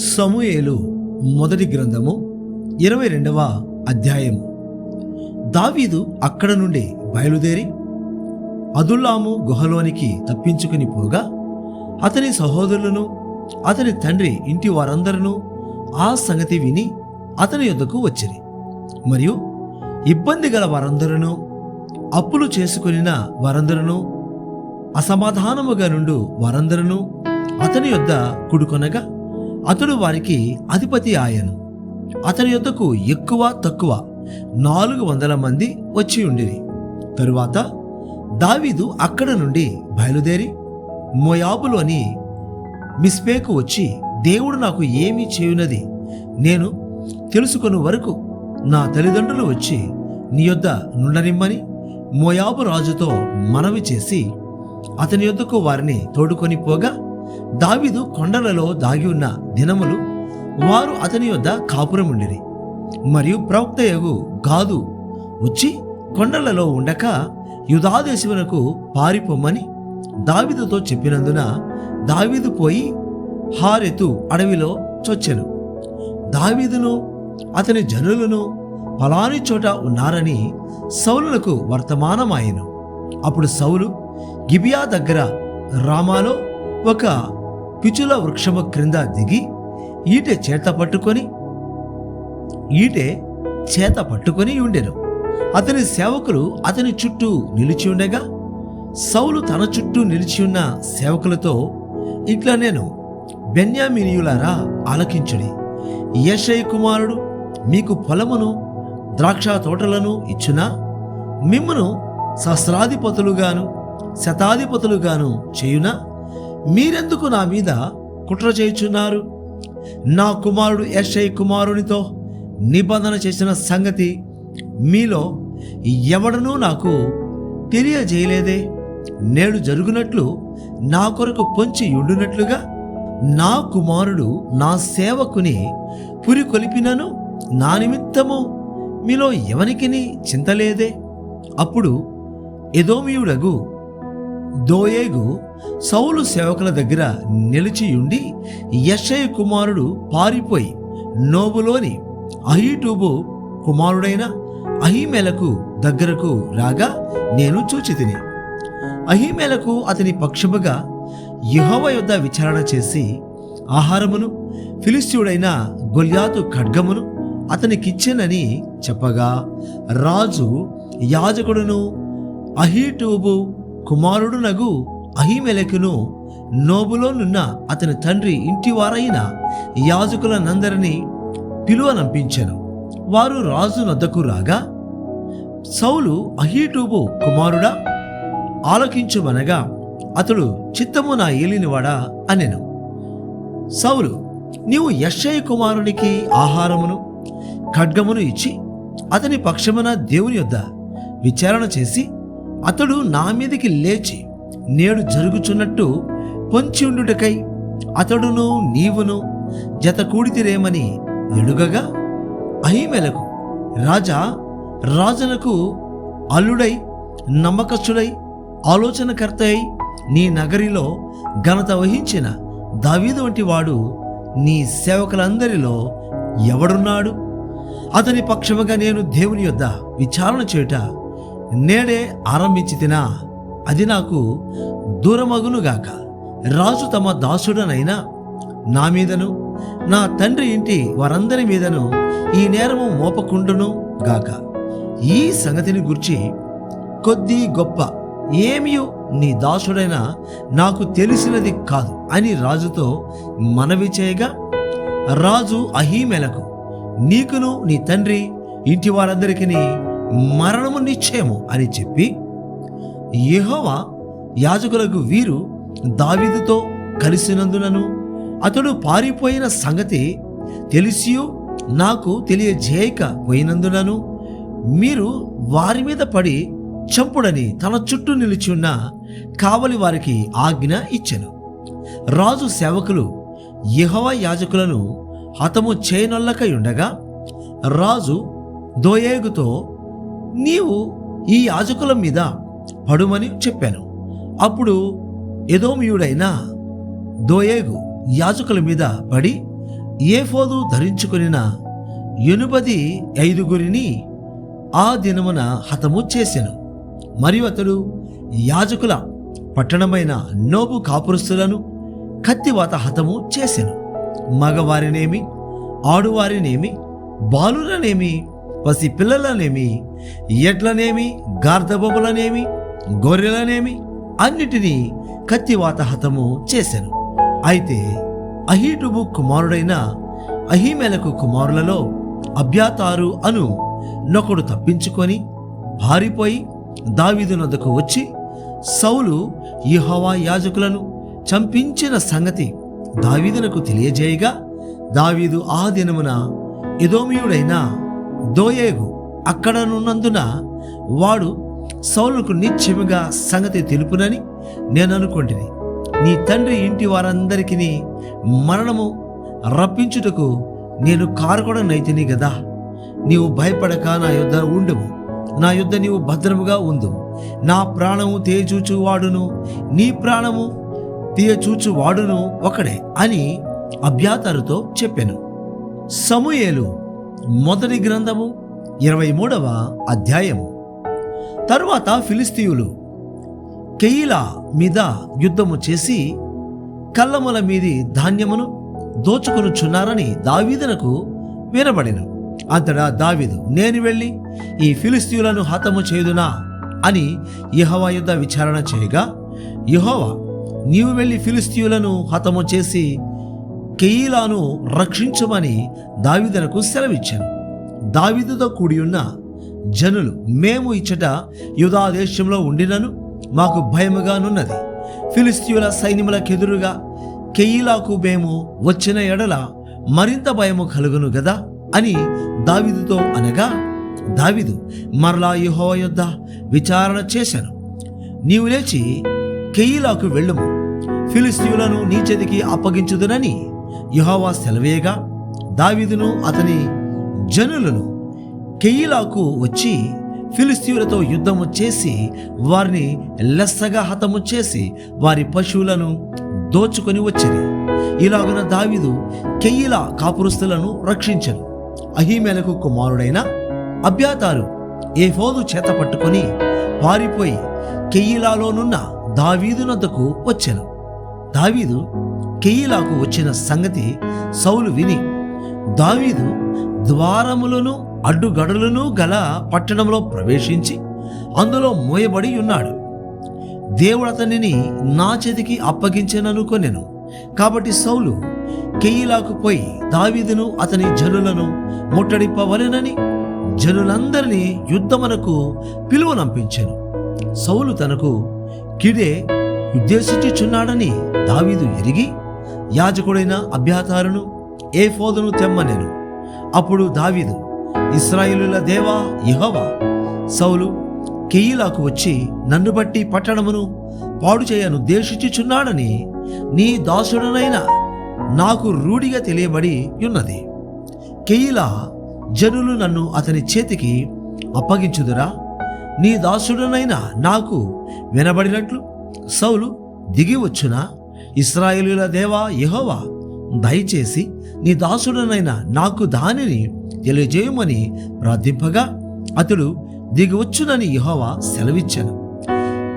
సమూయేలు మొదటి గ్రంథము 22వ అధ్యాయము. దావీదు అక్కడ నుండి బయలుదేరి అదుల్లాము గుహలోనికి తప్పించుకుని పోగా అతని సహోదరులను అతని తండ్రి ఇంటి వారందరూ ఆ సంగతి విని అతని యొద్దకు వచ్చిరి. మరియు ఇబ్బంది గల వారందరూ, అప్పులు చేసుకునిన వారందరూ, అసమాధానముగా నుండు వారందరూ అతని యొద్ద కూడుకొనగా అతడు వారికి అధిపతి ఆయను. అతని యొద్దకు ఎక్కువ తక్కువ 400 మంది వచ్చి ఉండిరి. తరువాత దావీదు అక్కడ నుండి బయలుదేరి మోయాబులోని మిస్పేకు వచ్చి, దేవుడు నాకు ఏమి చేయునది నేను తెలుసుకొను వరకు నా తల్లిదండ్రులు వచ్చి నీ యొద్ద నుండనిమ్మని మోయాబు రాజుతో మనవి చేసి అతని యొద్దకు వారిని తోడుకొని పోగా, దావీదు కొండలలో దాగి ఉన్న దినములు వారు అతని యొద్ద కాపురముండిరి. మరియు ప్రవక్తయగు గాదు వచ్చి కొండలలో ఉండక యూదాదేశమునకు పారిపోమని దావీదుతో చెప్పినందున దావీదు పోయి హారెతు అడవిలో చొచ్చెను. దావీదును అతని జనులను పలాని చోట ఉన్నారని సౌలునకు వర్తమానమాయెను. అప్పుడు సౌలు గిబియా దగ్గర రామాలో ఒక పిచుల వృక్షము క్రింద దిగి ఈటె చేత పట్టుకొని ఉండెను. అతని సేవకులు అతని చుట్టూ నిలిచి ఉండగా సౌలు తన చుట్టూ నిలిచి ఉన్న సేవకులతో ఇట్లా నేను, బెన్యామీనీయులారా ఆలకించుడి. యెషయి కుమారుడు మీకు పొలమును ద్రాక్ష తోటలను ఇచ్చునా? మిమ్మును సహస్రాధిపతులుగాను శతాధిపతులుగాను చేయునా? మీరెందుకు నా మీద కుట్ర చేయుచున్నారు? నా కుమారుడు యెషయి కుమారునితో నిబంధన చేసిన సంగతి మీలో ఎవడనూ నాకు తెలియజేయలేదే? నేడు జరుగునట్లు నా కొరకు పొంచి ఉండునట్లుగా నా కుమారుడు నా సేవకుని పురికొలిపినను నా నిమిత్తము మీలో ఎవనికిని చింతలేదే? అప్పుడు ఎదోమీయుడగు దోయేగు సౌలు సేవకుల దగ్గర నిలిచియుండి, యెషయి కుమారుడు పారిపోయి నోబులోని అహీటూబు కుమారుడైన అహీమెలకు దగ్గరకు రాగా నేను చూచితిని. అహీమెలకు అతని పక్షముగా యెహోవా యొద్ద విచారణ చేసి ఆహారమును ఫిలిష్తీయుడైన గొల్యాతు ఖడ్గమును అతనికిచ్చెనని చెప్పగా, రాజు యాజకుడును అహీటూబు కుమారుడునగు అహీమెలెకును నోబులోనున్న అతని తండ్రి ఇంటివారైన యాజకులనందరినీ పిలువనంపించెను. వారు రాజు నొద్దకు రాగా సౌలు అహీటూబు కుమారుడా ఆలకించుమనగా అతడు చిత్తము నా ఏలినవాడా అనెను. సౌలు, నీవు యెషయి కుమారునికి ఆహారమును ఖడ్గమును ఇచ్చి అతని పక్షమున దేవుని యొద్ద విచారణ చేసి అతడు నా మీదికి లేచి నేడు జరుగుచున్నట్టు పొంచి ఉండుటకై అతడును నీవును జత కూడితిరేమని ఎడుగగా, అహీమెలకు రాజునకు అల్లుడై నమ్మకస్తుడై ఆలోచనకర్త అయి నీ నగరిలో ఘనత వహించిన దావీదు వంటి వాడు నీ సేవకులందరిలో ఎవడున్నాడు? అతని పక్షముగా నేను దేవుని యొద్ద విచారణ చేయుట నేడే ఆరంభించి తినా, అది నాకు దూరమగునుగాక. రాజు తమ దాసుడనైనా నా మీదను నా తండ్రి ఇంటి వారందరి మీదను ఈ నేరము మోపకుండును గాక. ఈ సంగతిని గురించి కొద్ది గొప్ప ఏమియు నీ దాసుడైన నాకు తెలిసినది కాదు అని రాజుతో మనవి చేయగా, రాజు అహీమెలకు, నీకును నీ తండ్రి ఇంటి వారందరికీ మరణము నిశ్చయము అని చెప్పి, యెహోవా యాజకులకు వీరు దావీదుతో కలిసినందునను అతడు పారిపోయిన సంగతి తెలిసియు నాకు తెలియజేయక పోయినందునను మీరు వారి మీద పడి చంపుడని తన చుట్టూ నిలిచి ఉన్న కావలి వారికి ఆజ్ఞ ఇచ్చెను. రాజు సేవకులు యెహోవా యాజకులను హతము చేయనొల్లకై ఉండగా రాజు దోయేగుతో, నీవు ఈ యాజకుల మీద పడుమని చెప్పాను. అప్పుడు ఎదోమీయుడైన దోయేగు యాజకుల మీద పడి ఏఫోదు ధరించుకొనిన 85 ఆ దినమున హతము చేసెను. మరియు అతడు యాజకుల పట్టణమైన నోబు కాపురస్తులను కత్తివాత హతము చేసెను. మగవారినేమి, ఆడువారినేమి, బాలులనేమి, పసి పిల్లలనేమి, ఎడ్లనేమి, గార్ధబొమ్మలనేమి, గొర్రెలనేమి అన్నిటినీ కత్తివాత హతము చేసెను. అయితే అహీటుబు కుమారుడైన అహీమెలకు కుమారులలో అబ్యాతారు అను నొకడు తప్పించుకొని పారిపోయి దావీదు నొద్దకు వచ్చి సౌలు యెహోవా యాజకులను చంపించిన సంగతి దావీదునకు తెలియజేయగా, దావీదు ఆ దినమున ఎదోమీయుడైన దోయేగు అక్కడనున్నందున వాడు సౌలుకు నిశ్చయముగా సంగతి తెలుపునని నేను అనుకొంటిని. నీ తండ్రి ఇంటి వారందరికీ మరణము రప్పించుటకు నేను కారకుడనైతిని గదా. నీవు భయపడక నా యొద్ద ఉండుము, నా యొద్ద నీవు భద్రముగా ఉండు. నా ప్రాణము తీయచూచువాడును నీ ప్రాణము తీయచూచువాడును ఒకడే అని అబ్యాతారుతో చెప్పెను. సమూయేలు మొదటి గ్రంథము 23వ అధ్యాయము. తరువాత ఫిలిస్తీయులు కెయీలా మీద యుద్ధము చేసి కళ్ళముల మీది ధాన్యమును దోచుకొనుచున్నారని దావీదునకు వినబడెను. అంతటా దావీదు, నేను వెళ్ళి ఈ ఫిలిస్తీయులను హతము చేయుదునా అని యెహోవా యొద్ద విచారణ చేయగా, యెహోవా, నీవు వెళ్ళి ఫిలిస్తీయులను హతము చేసి కెయీలాను రక్షించమని దావీదునకు సెలవిచ్చాను. దావీదుతో కూడియున్న జనులు, మేము ఇచ్చట యూదా దేశంలో ఉండినను మాకు భయముగానున్నది. ఫిలిస్తీయుల సైన్యములకెదురుగా కెయీలాకు మేము వచ్చిన ఎడల మరింత భయము కలుగును గదా అని దావీదుతో అనగా, దావీదు మరలా యెహోవా యొద్ద విచారణ చేశాను. నీవు లేచి కెయీలాకు వెళ్ళుము, ఫిలిస్తీయులను నీ చేతికి అప్పగించుదునని యెహోవా సెలవేయగా, దావీదును అతని జనులను కెయీలాకు వచ్చి ఫిలిస్తీయులతో యుద్ధము చేసి వారిని లెస్సగా హతము చేసి వారి పశువులను దోచుకొని వచ్చిరి. ఇలాగున దావీదు కెయీలా కాపురస్తులను రక్షించెను. అహీమెలకు కుమారుడైన అబ్యాతారు ఏఫోదు చేత పట్టుకొని పారిపోయి కెయీలాలోనున్న దావీదు నద్దకు వచ్చెను. దావీదు కెయీలాకు వచ్చిన సంగతి సౌలు విని, దావీదు ద్వారములను అడ్డుగడులను గల పట్టణంలో ప్రవేశించి అందులో మోయబడి ఉన్నాడు, దేవుడు అతనిని నా చేతికి అప్పగించెననుకొనెను. కాబట్టి సౌలు కెయీలాకు పోయి దావీదును అతని జనులను ముట్టడింపవలెనని జనులందరినీ యుద్ధమునకు పిలువనంపించెను. సౌలు తనకు కిడే ఉద్దేశించుచున్నాడని దావీదు ఎరిగి యాజకుడైన అబ్యాతారును ఏఫోదును తెమ్మనెను. అప్పుడు దావీదు, ఇశ్రాయేలుల దేవా యెహోవా, సౌలు కెయీలాకు వచ్చి నన్ను బట్టి పట్టణమును పాడు చేయనుద్దేశించుచున్నాడని నీ దాసుడనైన నాకు రూఢిగా తెలియబడి ఉన్నది. కెయీలా జనులు నన్ను అతని చేతికి అప్పగించుదురా? నీ దాసుడనైన నాకు వినబడినట్లు సౌలు దిగి వచ్చునా? ఇశ్రాయేలుల దేవా యెహోవా, దయచేసి నీ దాసుడనైన నాకు దానిని తెలియజేయమని ప్రార్థింపగా అతడు దిగివచ్చునని యెహోవా సెలవిచ్చెను.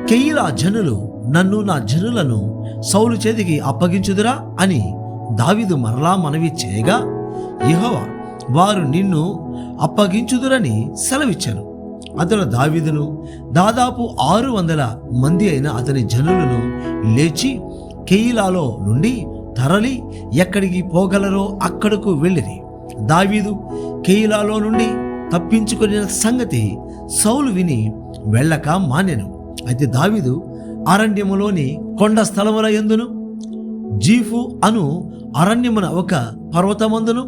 కెయీలా జనులు నన్ను నా జనులను సౌలు చేతికి అప్పగించుదురా అని దావీదు మరలా మనవి చేయగా, యెహోవా, వారు నిన్ను అప్పగించుదురని సెలవిచ్చెను. అతడు దావీదును దాదాపు 600 మంది అయిన అతని జనులను లేచి కెయీలాలో నుండి తరలి ఎక్కడికి పోగలరో అక్కడకు వెళ్ళిరి. దావీదు కెయీలాలో నుండి తప్పించుకునే సంగతి సౌలు విని వెళ్ళక మానెను. అయితే దావీదు అరణ్యములోని కొండ స్థలముల యందును జీఫు అను అరణ్యమున ఒక పర్వతమందును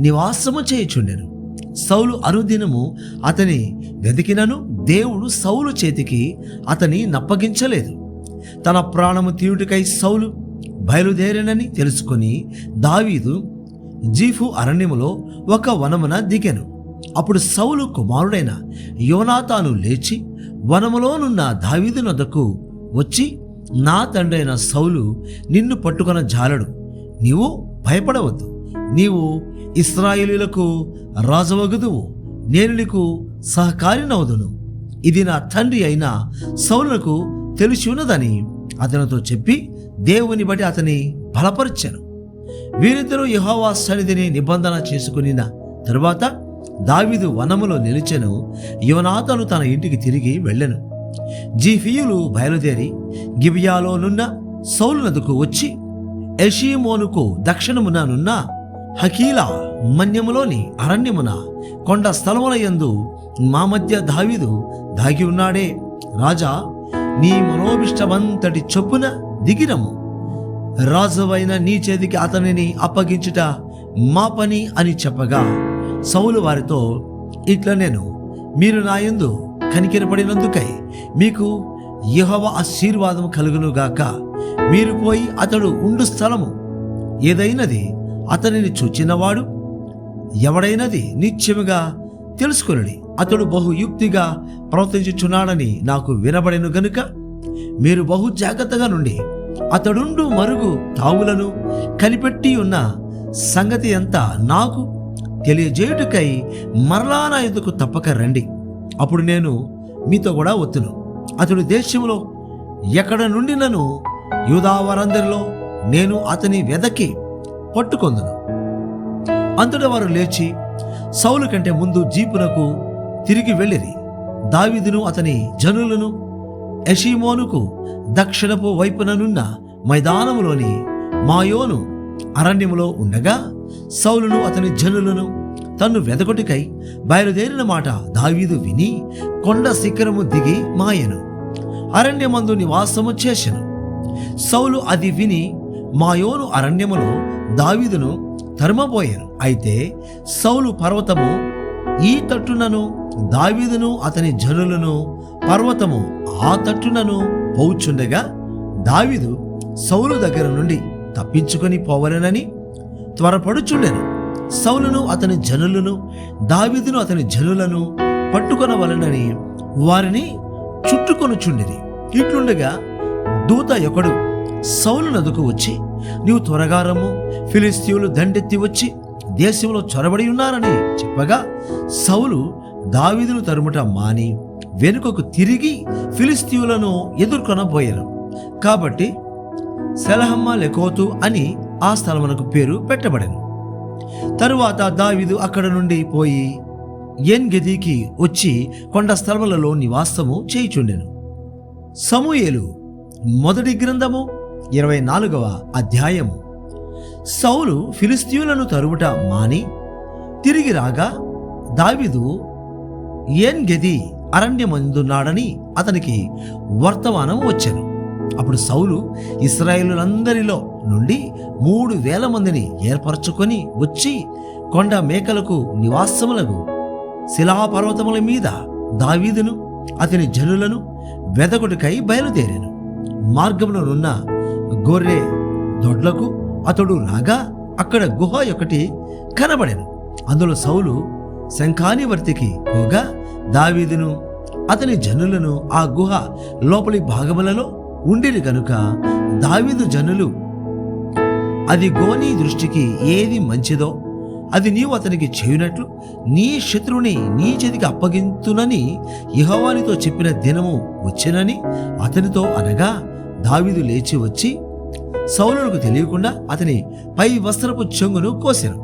నివాసము చేయుచుండెను. సౌలు అనుదినము అతని వెతికినను దేవుడు సౌలు చేతికి అతని నప్పగించలేదు. తన ప్రాణము తీయుటకై సౌలు బయలుదేరినని తెలుసుకొని దావీదు జీఫు అరణ్యములో ఒక వనమున దిగెను. అప్పుడు సౌలు కుమారుడైన యోనాతాను లేచి వనములోనున్న దావీదు నొద్దకు వచ్చి, నా తండ్రైన సౌలు నిన్ను పట్టుకొన జాలడు, నీవు భయపడవద్దు, నీవు ఇశ్రాయేలీయులకు రాజవగుదువు, నేను నీకు సహకారినవుదును. ఇది నా తండ్రి అయిన సౌలునకు తెలిసి ఉన్నదని అతనితో చెప్పి దేవుని బట్టి అతని బలపరిచెను. వీరిద్దరూ యెహోవా సన్నిధిని నిబంధన చేసుకునిన తరువాత దావీదు వనములో నిలిచెను. యోనాతాను తన ఇంటికి తిరిగి వెళ్ళెను. జీఫీయులు బయలుదేరి గిబియాలోనున్న సౌలు నదుకు వచ్చి ఎషీమోనుకు దక్షిణముననున్న హకీలా మన్యములోని అరణ్యమున కొండ స్థలముల యందు మా మధ్య దావీదు దాగి ఉన్నాడే. రాజా, నీ మనోభిష్టమంతటి చొప్పున దిగిరము. రాజువైన నీ చేతికి అతనిని అప్పగించుట మా పని అని చెప్పగా సౌలు వారితో ఇట్లా నేను మీరు నా యందు కనికెరపడినందుకై మీకు యెహోవా ఆశీర్వాదం కలుగునుగాక. మీరు పోయి అతడు ఉండు స్థలము ఏదైనది అతనిని చూచినవాడు ఎవడైనది నిత్యముగా తెలుసుకొనుడి. అతడు బహుయుక్తిగా ప్రవర్తించుచున్నాడని నాకు వినబడెను గనుక మీరు బహు జాగ్రత్తగా నుండి అతడుండు మరుగు తావులను కనిపెట్టి ఉన్న సంగతి అంతా నాకు తెలియజేయుటకై మరలా నా ఎదుకు తప్పక రండి. అప్పుడు నేను మీతో కూడా వత్తును. అతడు దేశంలో ఎక్కడ నుండి నన్ను యూదావారందరిలో నేను అతని వెదకి పట్టుకొందును. అంతటా వారు లేచి సౌలు కంటే ముందు జీపునకు తిరిగి వెళ్ళిరి. దావీదును అతని జనులను ఎషీమోనుకు దక్షిణపు వైపుననున్న మైదానములోని మాయోను అరణ్యములో ఉండగా సౌలును అతని జనులను తన్ను వెదకొటికై బయలుదేరిన మాట దావీదు విని కొండ శిఖరము దిగి మాయను అరణ్యమందు నివాసము చేసెను. సౌలు అది విని మాయోను అరణ్యములో దావీదును తరుమబోయాను. అయితే సౌలు పర్వతము ఈ తట్టునను దావీదును అతని జనులను పర్వతము ఆ తట్టునను పోవుచుండగా దావీదు సౌలు దగ్గర నుండి తప్పించుకొని పోవలెనని త్వరపడుచుండెను. సౌలును అతని జనులను దావీదును అతని జనులను పట్టుకొనవలెనని వారిని చుట్టుకొనుచుండిరి. ఇట్లుండగా దూత ఒకడు సౌలు నదుకు వచ్చి నీవు త్వరగా రమ్ము, ఫిలిస్తీయులు దండెత్తి వచ్చి దేశంలో చొరబడి ఉన్నారని చెప్పగా సౌలు దావీదును తరుముట మాని వెనుకకు తిరిగి ఫిలిస్తీయులను ఎదుర్కొనబోయాను. కాబట్టి సెలహమ్మ లెకోతు అని ఆ స్థలమునకు పేరు పెట్టబడెను. తరువాత దావీదు అక్కడ నుండి పోయి ఎన్ గెదీకి వచ్చి కొండ స్థలములలో నివాసము చేయుచుండెను. సమూయేలు మొదటి గ్రంథము 24వ అధ్యాయము. సౌలు ఫిలిస్తీయులను తరుముట మాని తిరిగి రాగా దావీదు ఎన్ గెదీ అరణ్యమందున్నాడని అతనికి వర్తమానం వచ్చెను. అప్పుడు సౌలు ఇశ్రాయేలులందరిలో నుండి 3,000 మందిని ఏర్పరచుకొని వచ్చి కొండ మేకలకు నివాసములకు శిలాపర్వతముల మీద దావీదును అతని జనులను వెదకుడికై బయలుదేరాను. మార్గంలోనున్న గొర్రె దొడ్లకు అతడు రాగా అక్కడ గుహ ఒకటి కనబడెను. అందులో సౌలు శంఖానివర్తికి పోగా దావీదును అతని జనులను ఆ గుహ లోపలి భాగములలో ఉండిరి గనుక దావీదు జనులు అది గోని దృష్టికి ఏది మంచిదో అది నీవు అతనికి చేయునట్లు నీ శత్రువుని నీ చేతికి అప్పగింతునని యెహోవానితో చెప్పిన దినము వచ్చినని అతనితో అనగా దావీదు లేచి వచ్చి సౌలునకు తెలియకుండా అతని పై వస్త్రపు చెంగును కోసెను.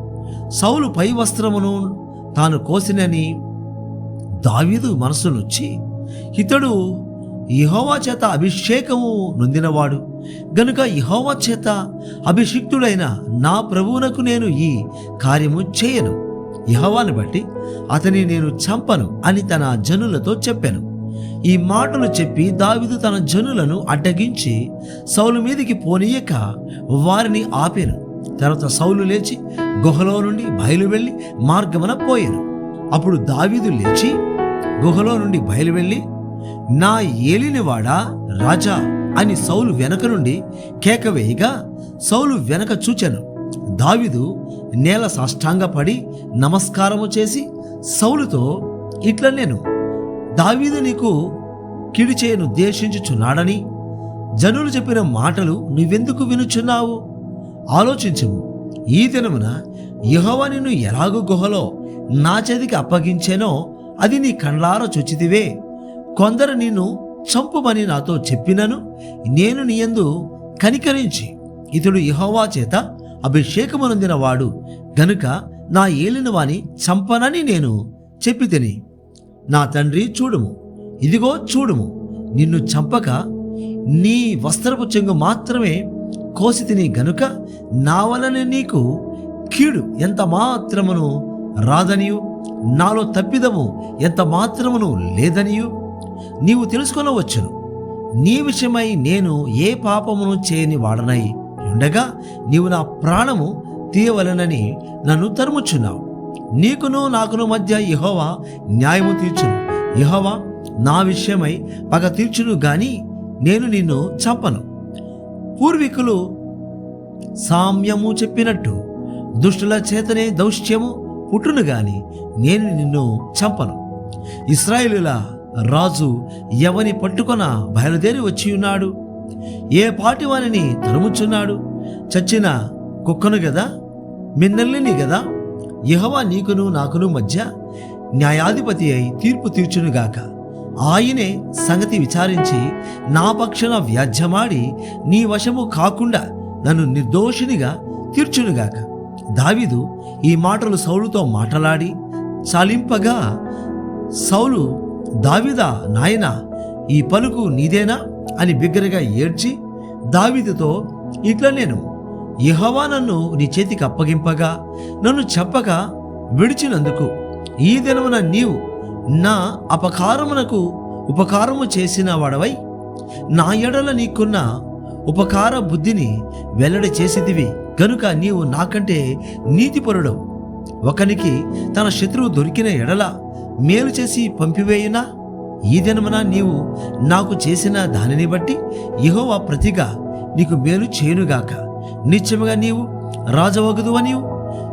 సౌలు పై వస్త్రమును తాను కోసినని దావీదు మనసునొచ్చి ఇతడు యెహోవా చేత అభిషేకము నొందినవాడు గనుక యెహోవా చేత అభిషిక్తుడైన నా ప్రభువునకు నేను ఈ కార్యము చేయను, యెహోవాను బట్టి అతని నేను చంపను అని తన జనులతో చెప్పాను. ఈ మాటలు చెప్పి దావీదు తన జనులను అడ్డగించి సౌలు మీదికి పోనీయక వారిని ఆపెను. తర్వాత సౌలు లేచి గుహలో నుండి బయలు వెళ్ళి మార్గమున పోయాను. అప్పుడు దావీదు లేచి గుహలో నుండి బయలు వెళ్ళి నా ఏలినవాడా రాజా అని సౌలు వెనక నుండి కేక వేయగా సౌలు వెనక చూచెను. దావీదు నేల సాష్టాంగపడి నమస్కారము చేసి సౌలుతో ఇట్లా నేను దావీదు నీకు కీడు చేయను ఉద్దేశించుచున్నాడని జనులు చెప్పిన మాటలు నువ్వెందుకు వినుచున్నావు? ఆలోచించుము. ఈ దినమున యెహోవా నిన్ను ఎలాగు గుహలో నా చేతికి అప్పగించేనో అది నీ కండ్లారా చూచితివే. కొందరు నిన్ను చంపుమని నాతో చెప్పినను నేను నీ యందు కనికరించి ఇతడు యెహోవా చేత అభిషేకమునొందిన వాడు గనుక నా ఏలిన వాని చంపనని నేను చెప్పి తిని, నా తండ్రి చూడుము, ఇదిగో చూడుము, నిన్ను చంపక నీ వస్త్రపు చెంగు మాత్రమే కోసి తిని గనుక నా వలన నీకు కీడు ఎంత మాత్రమును రాదనియు నాలో తప్పిదము ఎంత మాత్రమును లేదనియు నీవు తెలుసుకొనవచ్చును. నీ విషయమై నేను ఏ పాపమును చేయని వాడనై ఉండగా నీవు నా ప్రాణము తీయవలనని నన్ను తరుముచున్నావు. నీకును నాకును మధ్య యెహోవా న్యాయము తీర్చును. యెహోవా నా విషయమై పగ తీర్చును గాని నేను నిన్ను చంపను. పూర్వీకులు సామ్యము చెప్పినట్టు దుష్టుల చేతనే దౌష్ట్యము పుట్టును గాని నేను నిన్ను చంపను. ఇశ్రాయేలుల రాజు ఎవని పట్టుకొన బయలుదేరి వచ్చి ఉన్నాడు? ఏ పాటి వారిని తరుముచున్నాడు? చచ్చిన కుక్కను గదా, మిన్నల్లిని గదా? యెహోవా నీకును నాకును మధ్య న్యాయాధిపతి అయి తీర్పు తీర్చునుగాక. ఆయనే సంగతి విచారించి నా పక్షాన వ్యాజ్యమాడి నీ వశము కాకుండా నన్ను నిర్దోషినిగా తీర్చునుగాక. దావీదు ఈ మాటలు సౌలుతో మాటలాడి చాలింపగా సౌలు, దావీదా నాయనా, ఈ పలుకు నీదేనా అని బిగ్గరగా ఏడ్చి దావీదుతో ఇట్లా నేను యెహోవా నన్ను నీ చేతికి అప్పగింపగా నన్ను చెప్పక విడిచినందుకు ఈ దినమున నీవు నా అపకారమునకు ఉపకారము చేసిన వాడవై నా ఎడల నీకున్న ఉపకార బుద్ధిని వెల్లడి చేసేదివి గనుక నీవు నాకంటే నీతిపరుడవు. ఒకనికి తన శత్రువు దొరికిన ఎడల మేలు చేసి పంపివేయునా? ఈ దినమున నీవు నాకు చేసిన దానిని బట్టి యెహోవా ప్రతిగా నీకు మేలు చేయునుగాక. నిశ్చయముగా నీవు రాజవగుదువనియు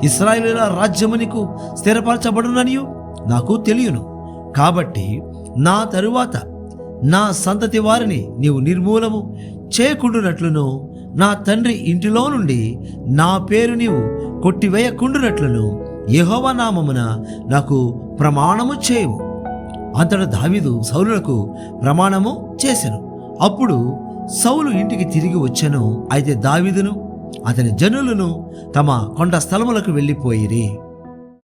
ఇశ్రాయేలుల రాజ్యము నీకు స్థిరపరచబడుననియు నాకు తెలియను. కాబట్టి నా తరువాత నా సంతతి వారిని నీవు నిర్మూలము చేయకుండునట్లును నా తండ్రి ఇంటిలో నుండి నా పేరు నీవు కొట్టివేయకుండునట్లును యెహోవా నామమున నాకు ప్రమాణము చేయవు. అంతటా దావీదు సౌలునకు ప్రమాణము చేసెను. అప్పుడు సౌలు ఇంటికి తిరిగి వచ్చెను. అయితే దావీదును అతని జనులను తమ కొండ స్థలములకు వెళ్ళిపోయిరి.